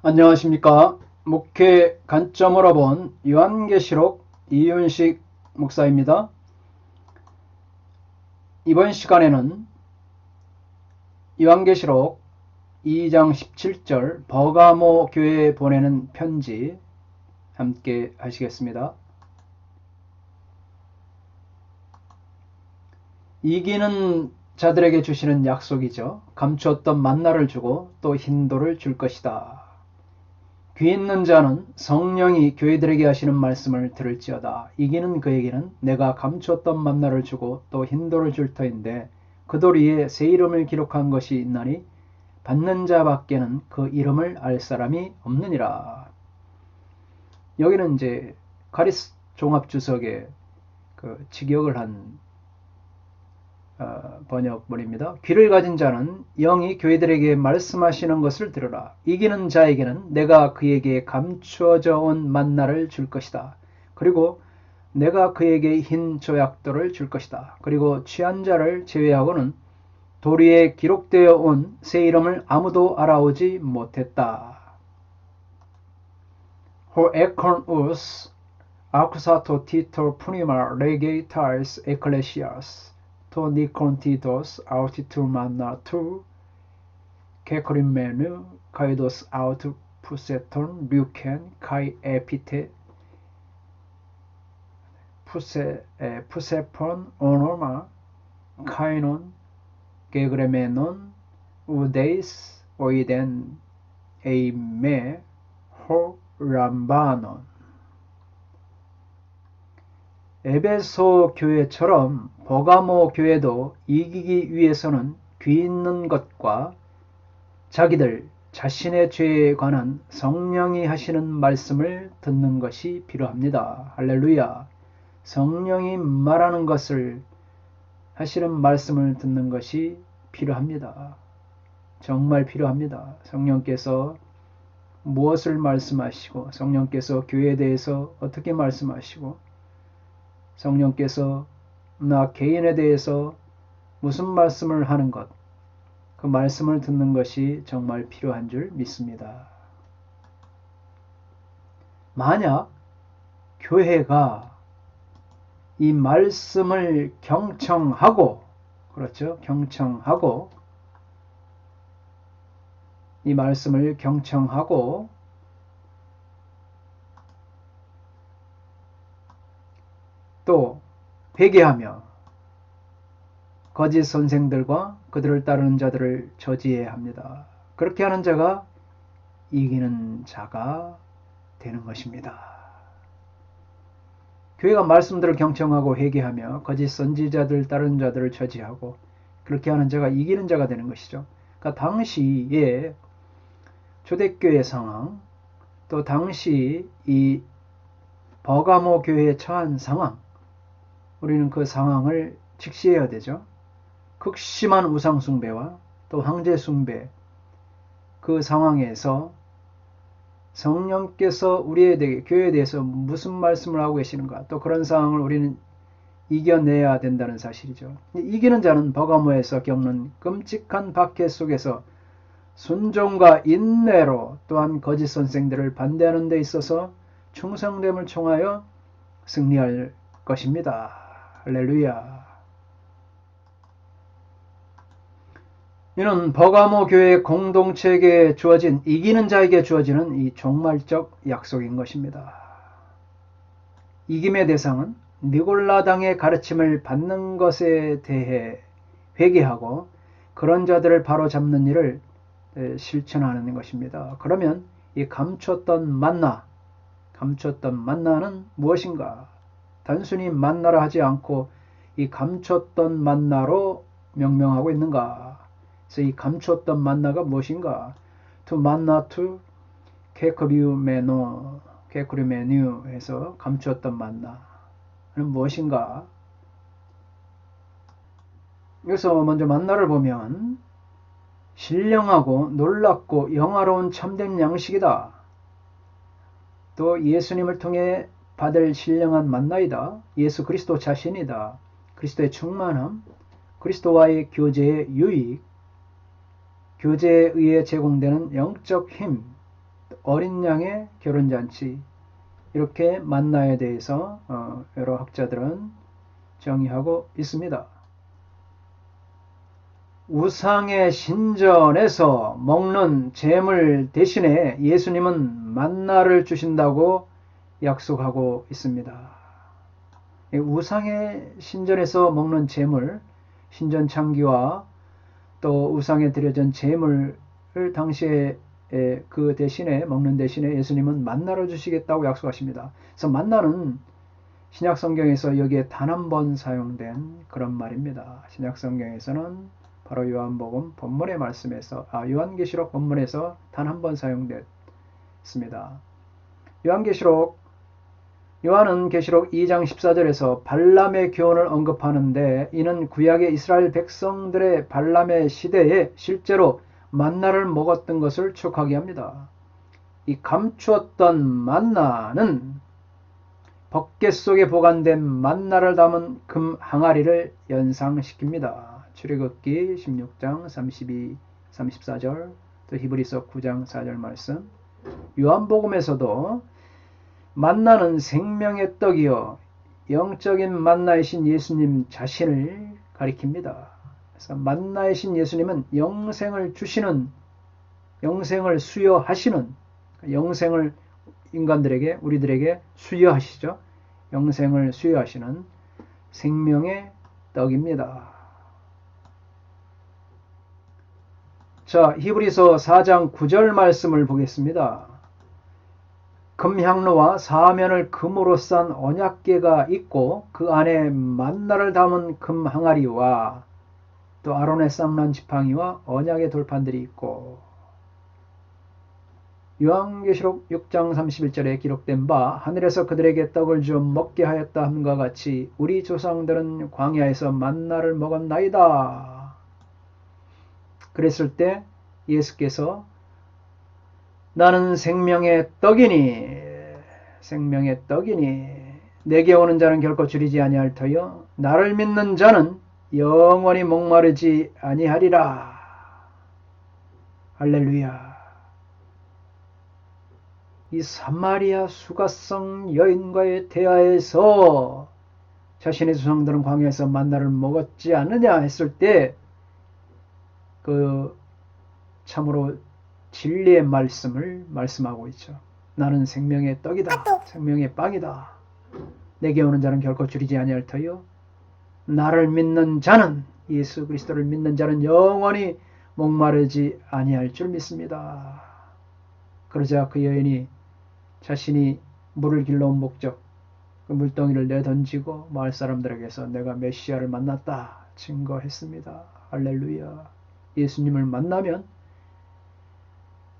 안녕하십니까. 목회 관점으로 본 요한계시록 이윤식 목사입니다. 이번 시간에는 요한계시록 2장 17절 버가모 교회에 보내는 편지 함께 하시겠습니다. 이기는 자들에게 주시는 약속이죠. 감추었던 만나를 주고 또 흰돌을 줄 것이다. 귀 있는 자는 성령이 교회들에게 하시는 말씀을 들을지어다. 이기는 그에게는 내가 감추었던 만나를 주고 또 흰돌을 줄 터인데 그 돌 위에 새 이름을 기록한 것이 있나니 받는 자밖에는 그 이름을 알 사람이 없느니라. 여기는 이제 카리스 종합주석의 그 직역을 한 번역문입니다. 귀를 가진 자는 영이 교회들에게 말씀하시는 것을 들으라. 이기는 자에게는 내가 그에게 감추어져 온 만나를 줄 것이다. 그리고 내가 그에게 흰 조약돌을 줄 것이다. 그리고 취한 자를 제외하고는 돌 위에 기록되어 온 새 이름을 아무도 알아오지 못했다. Ho econ us accusato titor punima legatais ecclesias to nikontidos autitur manna tu kekorimenu kaidos aut puseton luken kai epite pusepon onoma kainon gegremenon udeis oiden eime ho 람바논. 에베소 교회처럼 버가모 교회도 이기기 위해서는 귀 있는 것과 자기들 자신의 죄에 관한 성령이 하시는 말씀을 듣는 것이 필요합니다. 할렐루야. 성령이 말하는 것을 하시는 말씀을 듣는 것이 필요합니다. 정말 필요합니다. 성령께서 무엇을 말씀하시고 성령께서 교회에 대해서 어떻게 말씀하시고 성령께서 나 개인에 대해서 무슨 말씀을 하는 것, 그 말씀을 듣는 것이 정말 필요한 줄 믿습니다. 만약 교회가 이 말씀을 경청하고, 그렇죠? 경청하고, 이 말씀을 경청하고 또 회개하며 거짓 선생들과 그들을 따르는 자들을 저지해야 합니다. 그렇게 하는 자가 이기는 자가 되는 것입니다. 교회가 말씀들을 경청하고 회개하며 거짓 선지자들 따르는 자들을 저지하고 그렇게 하는 자가 이기는 자가 되는 것이죠. 그러니까 당시에 초대교회 상황, 또 당시 이 버가모 교회에 처한 상황, 우리는 그 상황을 직시해야 되죠. 극심한 우상숭배와 또 황제숭배, 그 상황에서 성령께서 우리에 대해, 교회에 대해서 무슨 말씀을 하고 계시는가, 또 그런 상황을 우리는 이겨내야 된다는 사실이죠. 이기는 자는 버가모에서 겪는 끔찍한 박해 속에서 순종과 인내로 또한 거짓 선생들을 반대하는 데 있어서 충성됨을 통하여 승리할 것입니다. 할렐루야. 이는 버가모 교회 공동체에게 주어진, 이기는 자에게 주어지는 이 종말적 약속인 것입니다. 이김의 대상은 니골라당의 가르침을 받는 것에 대해 회개하고 그런 자들을 바로잡는 일을 실천하는 것입니다. 그러면 이 감췄던 만나는 무엇인가? 단순히 만나라 하지 않고 이 감췄던 만나로 명명하고 있는가? 그래서 이 감췄던 만나가 무엇인가? To manna to 케크리메노 해서 감추었던 만나는 무엇인가? 여기서 먼저 만나를 보면 신령하고 놀랍고 영화로운 참된 양식이다. 또 예수님을 통해 받을 신령한 만나이다. 예수 그리스도 자신이다. 그리스도의 충만함, 그리스도와의 교제의 유익, 교제에 의해 제공되는 영적 힘, 어린 양의 결혼잔치, 이렇게 만나에 대해서 여러 학자들은 정의하고 있습니다. 우상의 신전에서 먹는 제물 대신에 예수님은 만나를 주신다고 약속하고 있습니다. 우상의 신전에서 먹는 제물, 신전 창기와 또 우상에 드려진 제물을 당시에 그 대신에 먹는 대신에 예수님은 만나를 주시겠다고 약속하십니다. 그래서 만나는 신약 성경에서 여기에 단 한 번 사용된 그런 말입니다. 신약 성경에서는 바로 요한복음 본문의 말씀에서 요한계시록 본문에서 단 한 번 사용됐습니다. 요한은 계시록 2장 14절에서 발람의 교훈을 언급하는데 이는 구약의 이스라엘 백성들의 발람의 시대에 실제로 만나를 먹었던 것을 추억하게 합니다. 이 감추었던 만나는 법궤 속에 보관된 만나를 담은 금 항아리를 연상시킵니다. 출애굽기 16장 32, 34절, 또 히브리서 9장 4절 말씀. 요한복음에서도 만나는 생명의 떡이요 영적인 만나이신 예수님 자신을 가리킵니다. 그래서 만나이신 예수님은 영생을 주시는, 영생을 수여하시는, 영생을 인간들에게, 우리들에게 수여하시죠. 영생을 수여하시는 생명의 떡입니다. 자, 히브리서 4장 9절 말씀을 보겠습니다. 금향로와 사면을 금으로 싼 언약궤가 있고 그 안에 만나를 담은 금 항아리와 또 아론의 쌍난 지팡이와 언약의 돌판들이 있고, 요한계시록 6장 31절에 기록된 바 하늘에서 그들에게 떡을 주어 먹게 하였다 함과 같이 우리 조상들은 광야에서 만나를 먹었나이다. 그랬을 때 예수께서 나는 생명의 떡이니 내게 오는 자는 결코 줄이지 아니할 터요 나를 믿는 자는 영원히 목마르지 아니하리라. 할렐루야. 이 사마리아 수가성 여인과의 대화에서 자신의 조상들은 광야에서 만나를 먹었지 않느냐 했을 때 그 참으로 진리의 말씀을 말씀하고 있죠. 나는 생명의 떡이다. 생명의 빵이다. 내게 오는 자는 결코 줄이지 아니할 터요 나를 믿는 자는, 예수 그리스도를 믿는 자는 영원히 목마르지 아니할 줄 믿습니다. 그러자 그 여인이 자신이 물을 길러온 목적, 그 물덩이를 내던지고 마을 사람들에게서 내가 메시아를 만났다 증거했습니다. 할렐루야. 예수님을 만나면,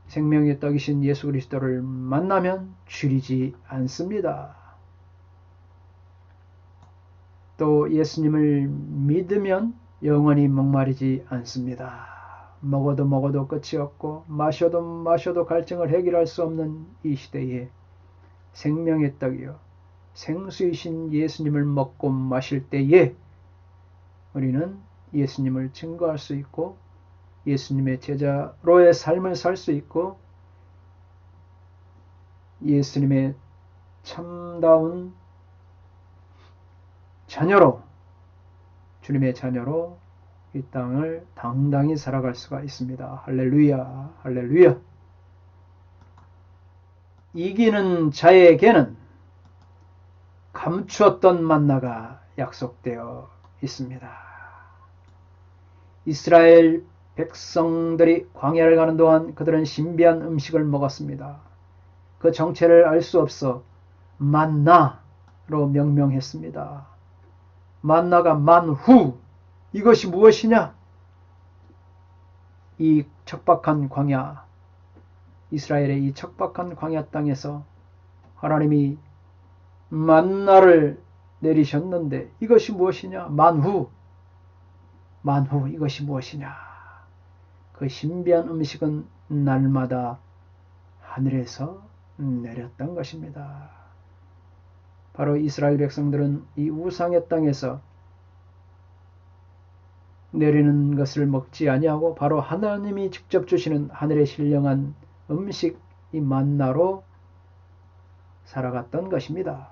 생명의 떡이신 예수 그리스도를 만나면 줄이지 않습니다. 또 예수님을 믿으면 영원히 목마르지 않습니다. 먹어도 끝이 없고 마셔도 갈증을 해결할 수 없는 이 시대에 생명의 떡이요 생수이신 예수님을 먹고 마실 때에 우리는 예수님을 증거할 수 있고 예수님의 제자로의 삶을 살 수 있고 예수님의 참다운 자녀로, 주님의 자녀로 이 땅을 당당히 살아갈 수가 있습니다. 할렐루야, 할렐루야. 이기는 자에게는 감추었던 만나가 약속되어 있습니다. 이스라엘 백성들이 광야를 가는 동안 그들은 신비한 음식을 먹었습니다. 그 정체를 알 수 없어 만나로 명명했습니다. 만나가 만후, 이것이 무엇이냐? 이 척박한 광야, 이스라엘의 이 척박한 광야 땅에서 하나님이 만나를 내리셨는데 이것이 무엇이냐? 만후, 이것이 무엇이냐? 그 신비한 음식은 날마다 하늘에서 내렸던 것입니다. 바로 이스라엘 백성들은 이 우상의 땅에서 내리는 것을 먹지 아니하고 바로 하나님이 직접 주시는 하늘의 신령한 음식 이 만나로 살아갔던 것입니다.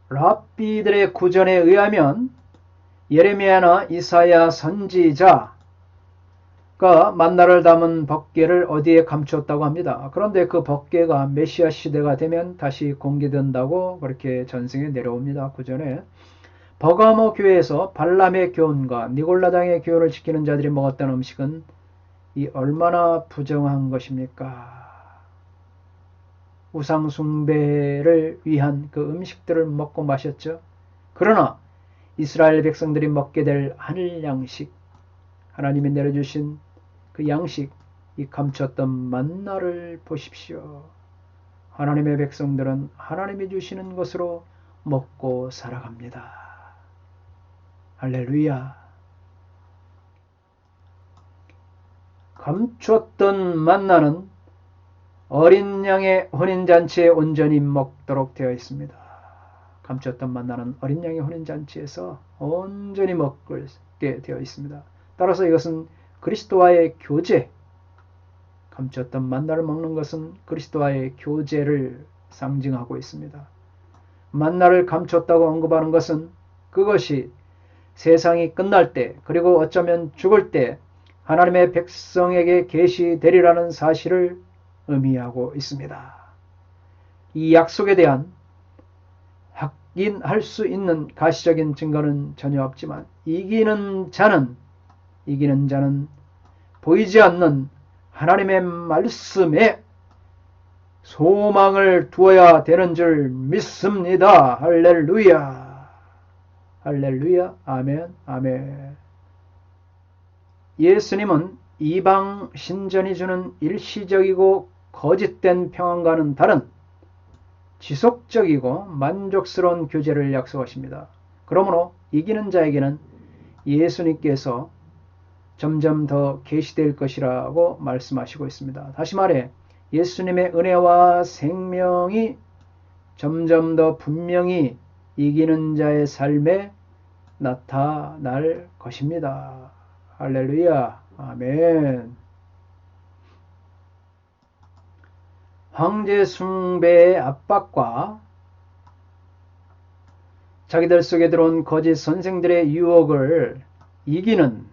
랍비들의 구전에 의하면 예레미야나 이사야 선지자가 만나를 담은 법궤를 어디에 감추었다고 합니다. 그런데 그 법궤가 메시아 시대가 되면 다시 공개된다고 그렇게 전승에 내려옵니다. 구전에. 버가모 교회에서 발람의 교훈과 니골라당의 교훈을 지키는 자들이 먹었던 음식은 이 얼마나 부정한 것입니까? 우상 숭배를 위한 그 음식들을 먹고 마셨죠. 그러나 이스라엘 백성들이 먹게 될 하늘 양식, 하나님이 내려주신 그 양식, 이 감췄던 만나를 보십시오. 하나님의 백성들은 하나님이 주시는 것으로 먹고 살아갑니다. 할렐루야. 감추었던 만나는 어린 양의 혼인잔치에 온전히 먹도록 되어 있습니다. 감추었던 만나는 어린 양의 혼인잔치에서 온전히 먹게 되어 있습니다. 따라서 이것은 그리스도와의 교제, 감추었던 만나를 먹는 것은 그리스도와의 교제를 상징하고 있습니다. 만나를 감췄다고 언급하는 것은 그것이 세상이 끝날 때, 그리고 어쩌면 죽을 때 하나님의 백성에게 계시되리라는 사실을 의미하고 있습니다. 이 약속에 대한 확인할 수 있는 가시적인 증거는 전혀 없지만 이기는 자는 보이지 않는 하나님의 말씀에 소망을 두어야 되는 줄 믿습니다. 할렐루야. 할렐루야. 아멘. 아멘. 예수님은 이방 신전이 주는 일시적이고 거짓된 평안과는 다른 지속적이고 만족스러운 교제를 약속하십니다. 그러므로 이기는 자에게는 예수님께서 점점 더 계시될 것이라고 말씀하시고 있습니다. 다시 말해 예수님의 은혜와 생명이 점점 더 분명히 이기는 자의 삶에 나타날 것입니다. 할렐루야. 아멘. 황제 숭배의 압박과 자기들 속에 들어온 거짓 선생들의 유혹을 이기는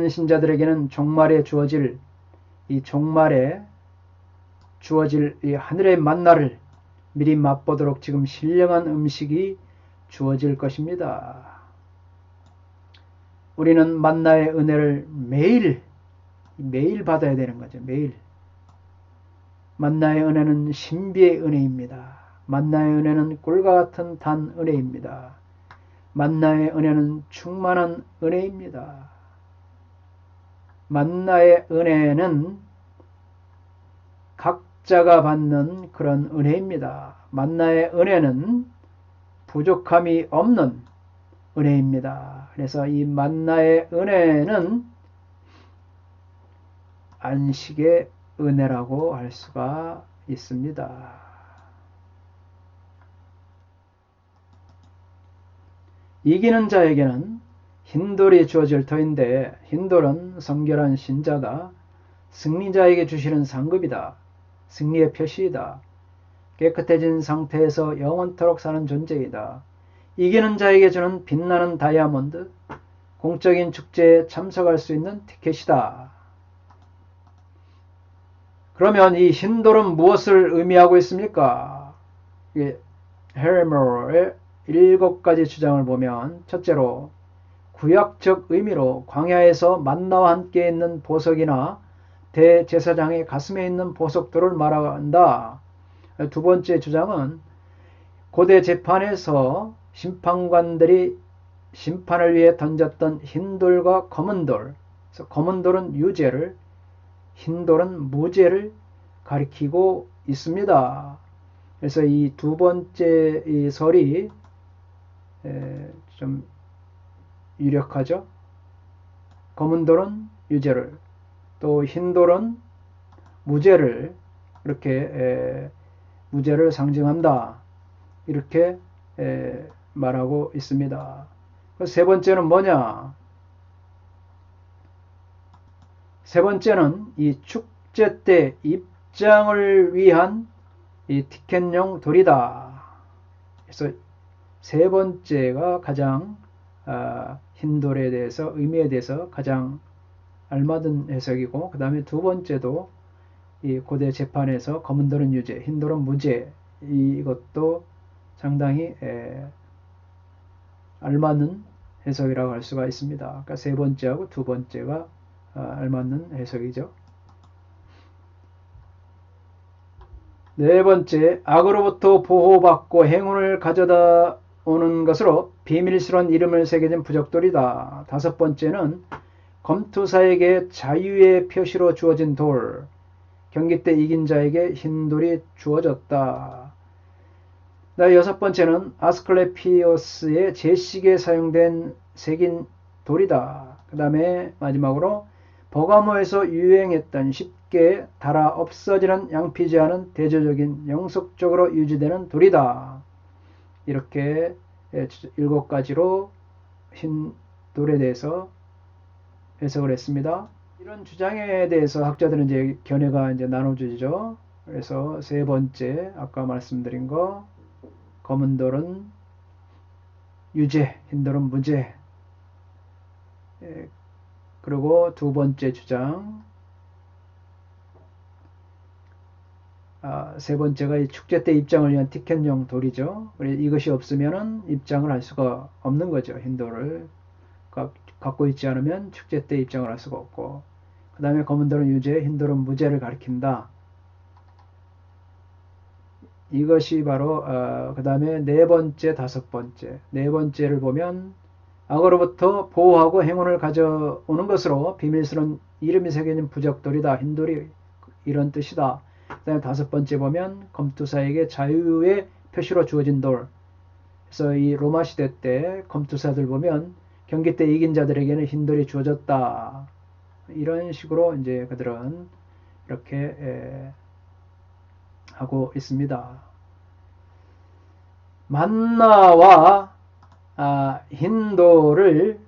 신자들에게는 종말에 주어질 이 하늘의 만나를 미리 맛보도록 지금 신령한 음식이 주어질 것입니다. 우리는 만나의 은혜를 매일 받아야 되는 거죠. 매일. 만나의 은혜는 신비의 은혜입니다. 만나의 은혜는 꿀과 같은 단 은혜입니다. 만나의 은혜는 충만한 은혜입니다. 만나의 은혜는 각자가 받는 그런 은혜입니다. 만나의 은혜는 부족함이 없는 은혜입니다. 그래서 이 만나의 은혜는 안식의 은혜라고 할 수가 있습니다. 이기는 자에게는 흰돌이 주어질 터인데 흰돌은 성결한 신자다. 승리자에게 주시는 상급이다. 승리의 표시이다. 깨끗해진 상태에서 영원토록 사는 존재이다. 이기는 자에게 주는 빛나는 다이아몬드, 공적인 축제에 참석할 수 있는 티켓이다. 그러면 이 흰돌은 무엇을 의미하고 있습니까? 헤르머의 7가지 주장을 보면 첫째로 구약적 의미로 광야에서 만나와 함께 있는 보석이나 대제사장의 가슴에 있는 보석들을 말한다. 두 번째 주장은 고대 재판에서 심판관들이 심판을 위해 던졌던 흰돌과 검은돌, 그래서 검은돌은 유죄를, 흰돌은 무죄를 가리키고 있습니다. 그래서 이 두 번째 이 설이 좀 유력하죠. 검은돌은 유죄를, 또 흰돌은 무죄를, 이렇게 무죄를 상징한다. 이렇게 말하고 있습니다. 세 번째는 뭐냐? 세 번째는 이 축제 때 입장을 위한 이 티켓용 돌이다. 그래서 세 번째가 가장 흰돌에 대해서 의미에 대해서 가장 알맞은 해석이고, 그 다음에 두 번째도 이 고대 재판에서 검은 돌은 유죄, 흰 돌은 무죄, 이것도 상당히 알맞는 해석이라고 할 수가 있습니다. 그러니까 세 번째하고 두 번째가 알맞는 해석이죠. 네 번째, 악으로부터 보호받고 행운을 가져다 오는 것으로 비밀스러운 이름을 새겨진 부적돌이다. 다섯 번째는 검투사에게 자유의 표시로 주어진 돌, 경기 때 이긴 자에게 흰 돌이 주어졌다. 여섯 번째는 아스클레피오스의 제식에 사용된 새긴 돌이다. 그 다음에 마지막으로 버가모에서 유행했던 쉽게 닳아 없어지는 양피지 않은 대조적인 영속적으로 유지되는 돌이다. 이렇게 7가지로 흰 돌에 대해서 해석을 했습니다. 이런 주장에 대해서 학자들은 이제 견해가 나눠지죠. 그래서 세 번째, 아까 말씀드린 거, 검은 돌은 유죄, 흰 돌은 무죄. 그리고 두 번째 주장, 세 번째가 이 축제 때 입장을 위한 티켓용 돌이죠. 이것이 없으면은 입장을 할 수가 없는 거죠. 흰 돌을 갖고 있지 않으면 축제 때 입장을 할 수가 없고, 그 다음에 검은 돌은 유죄, 흰 돌은 무죄를 가리킨다. 이것이 바로 그 다음에 네 번째, 다섯 번째. 네 번째를 보면 악으로부터 보호하고 행운을 가져오는 것으로 비밀스러운 이름이 새겨진 부적돌이다. 흰돌이 이런 뜻이다. 그 다음에 다섯 번째 보면 검투사에게 자유의 표시로 주어진 돌. 그래서 이 로마 시대 때 검투사들 보면 경기 때 이긴 자들에게는 흰돌이 주어졌다. 이런 식으로 이제 그들은 이렇게 하고 있습니다. 만나와 흰돌을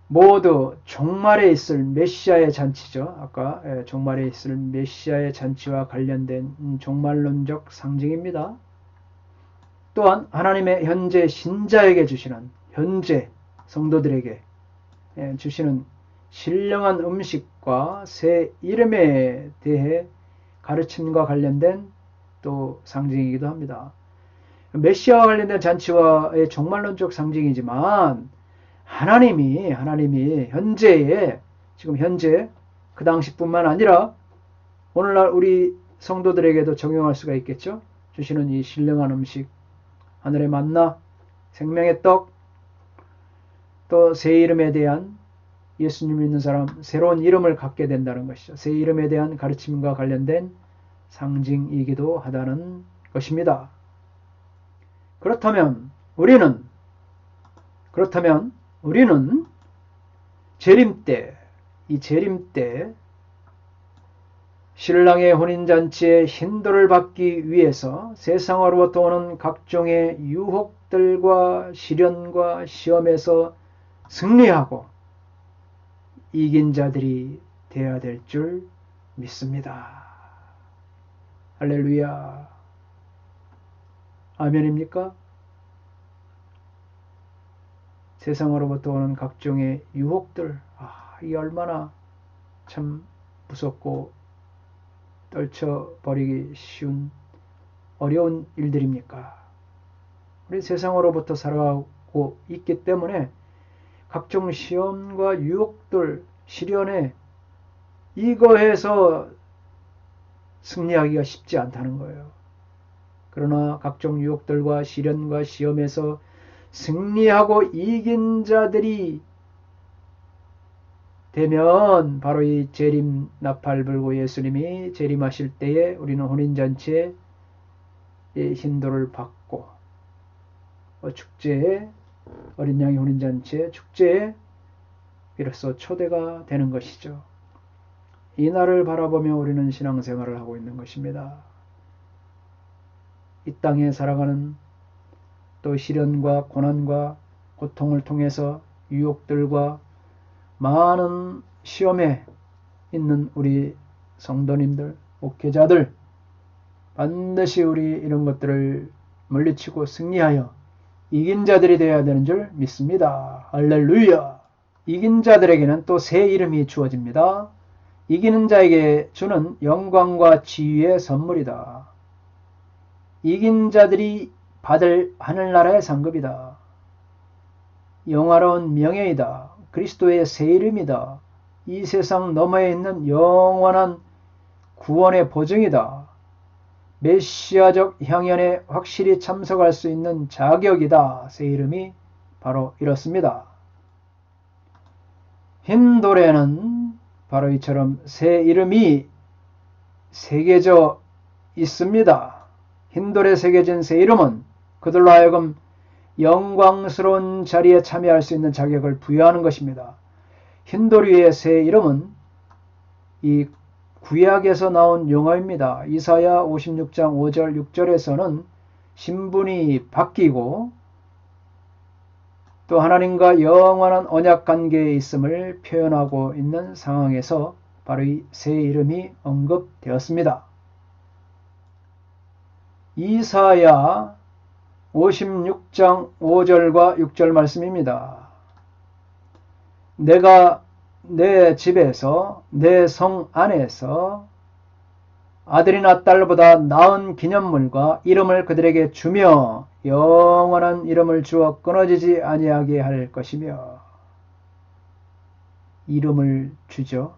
모두 종말에 있을 메시아의 잔치죠. 아까 종말에 있을 메시아의 잔치와 관련된 종말론적 상징입니다. 또한 하나님의 현재 신자에게 주시는, 현재 성도들에게 주시는 신령한 음식과 새 이름에 대해 가르침과 관련된 또 상징이기도 합니다. 메시아와 관련된 잔치와의 종말론적 상징이지만 하나님이 지금 현재 그 당시뿐만 아니라 오늘날 우리 성도들에게도 적용할 수가 있겠죠. 주시는 이 신령한 음식, 하늘의 만나, 생명의 떡, 또 새 이름에 대한, 예수님 믿는 사람 새로운 이름을 갖게 된다는 것이죠. 새 이름에 대한 가르침과 관련된 상징이기도 하다는 것입니다. 그렇다면 우리는 재림 때, 이 재림 때 신랑의 혼인잔치에 흰돌을 받기 위해서 세상으로부터 오는 각종의 유혹들과 시련과 시험에서 승리하고 이긴 자들이 되어야 될 줄 믿습니다. 할렐루야. 아멘입니까? 세상으로부터 오는 각종의 유혹들, 이게 얼마나 참 무섭고 떨쳐버리기 쉬운 어려운 일들입니까? 우리 세상으로부터 살아가고 있기 때문에 각종 시험과 유혹들, 시련에 이거에서 승리하기가 쉽지 않다는 거예요. 그러나 각종 유혹들과 시련과 시험에서 승리하고 이긴 자들이 되면 바로 이 재림 나팔 불고 예수님이 재림하실 때에 우리는 혼인잔치에 흰돌을 받고 축제에, 어린 양의 혼인잔치에, 축제에 비로소 초대가 되는 것이죠. 이 날을 바라보며 우리는 신앙생활을 하고 있는 것입니다. 이 땅에 살아가는 또 시련과 고난과 고통을 통해서 유혹들과 많은 시험에 있는 우리 성도님들, 목회자들 반드시 우리 이런 것들을 물리치고 승리하여 이긴 자들이 되어야 되는 줄 믿습니다. 할렐루야! 이긴 자들에게는 또 새 이름이 주어집니다. 이기는 자에게 주는 영광과 지위의 선물이다. 이긴 자들이 받을 하늘나라의 상급이다. 영화로운 명예이다. 그리스도의 새 이름이다. 이 세상 너머에 있는 영원한 구원의 보증이다. 메시아적 향연에 확실히 참석할 수 있는 자격이다. 새 이름이 바로 이렇습니다. 흰돌에는 바로 이처럼 새 이름이 새겨져 있습니다. 흰돌에 새겨진 새 이름은 그들로 하여금 영광스러운 자리에 참여할 수 있는 자격을 부여하는 것입니다. 흰돌 위의 새 이름은 이 구약에서 나온 용어입니다. 이사야 56장 5절 6절에서는 신분이 바뀌고 또 하나님과 영원한 언약 관계에 있음을 표현하고 있는 상황에서 바로 이 새 이름이 언급되었습니다. 이사야 56장 5절과 6절 말씀입니다. 내가 내 집에서 내 성 안에서 아들이나 딸보다 나은 기념물과 이름을 그들에게 주며 영원한 이름을 주어 끊어지지 아니하게 할 것이며, 이름을 주죠.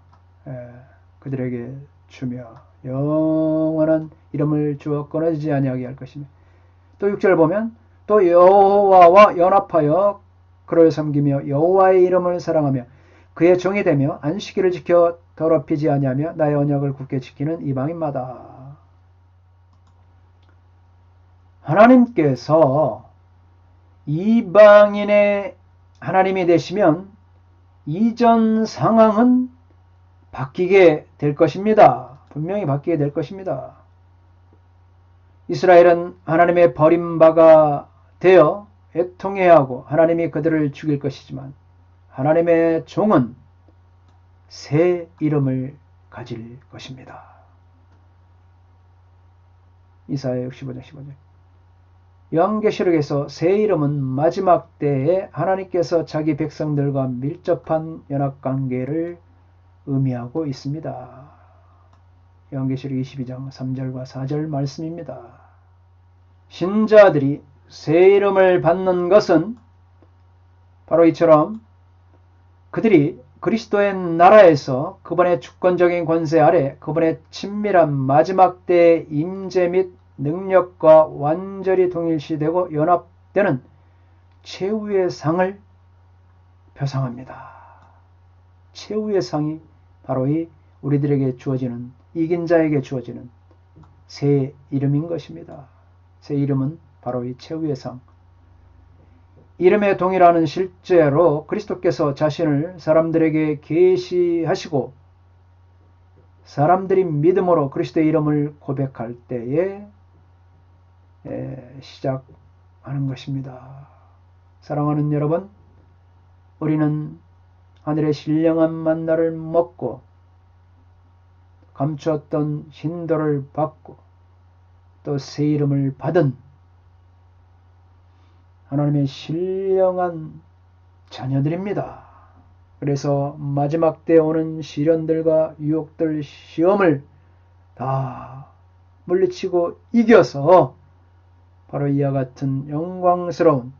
그들에게 주며 영원한 이름을 주어 끊어지지 아니하게 할 것이며, 또 6절 보면 또 여호와와 연합하여 그를 섬기며 여호와의 이름을 사랑하며 그의 종이 되며 안식일을 지켜 더럽히지 아니하며 나의 언약을 굳게 지키는 이방인마다. 하나님께서 이방인의 하나님이 되시면 이전 상황은 바뀌게 될 것입니다. 분명히 바뀌게 될 것입니다. 이스라엘은 하나님의 버림바가 되어 애통해야 하고 하나님이 그들을 죽일 것이지만 하나님의 종은 새 이름을 가질 것입니다. 이사야 65장 15절. 요한계시록에서 새 이름은 마지막 때에 하나님께서 자기 백성들과 밀접한 연합관계를 의미하고 있습니다. 요한계시록 22장 3절과 4절 말씀입니다. 신자들이 새 이름을 받는 것은 바로 이처럼 그들이 그리스도의 나라에서 그분의 주권적인 권세 아래 그분의 친밀한 마지막 때의 임재 및 능력과 완전히 동일시되고 연합되는 최후의 상을 표상합니다. 최후의 상이 바로 이 우리들에게 주어지는, 이긴 자에게 주어지는 새 이름인 것입니다. 새 이름은 바로 이 최후의 상. 이름의 동일하는 실제로 그리스도께서 자신을 사람들에게 계시하시고 사람들이 믿음으로 그리스도의 이름을 고백할 때에 시작하는 것입니다. 사랑하는 여러분, 우리는 하늘의 신령한 만나를 먹고 감추었던 흰돌을 받고 또 새 이름을 받은 하나님의 신령한 자녀들입니다. 그래서 마지막 때 오는 시련들과 유혹들, 시험을 다 물리치고 이겨서 바로 이와 같은 영광스러운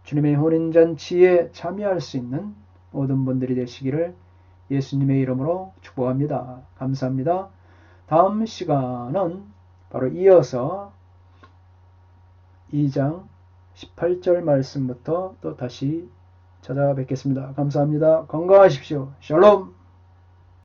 주님의 혼인잔치에 참여할 수 있는 모든 분들이 되시기를 예수님의 이름으로 축복합니다. 감사합니다. 다음 시간은 바로 이어서 2장 18절 말씀부터 또 다시 찾아뵙겠습니다. 감사합니다. 건강하십시오. 샬롬.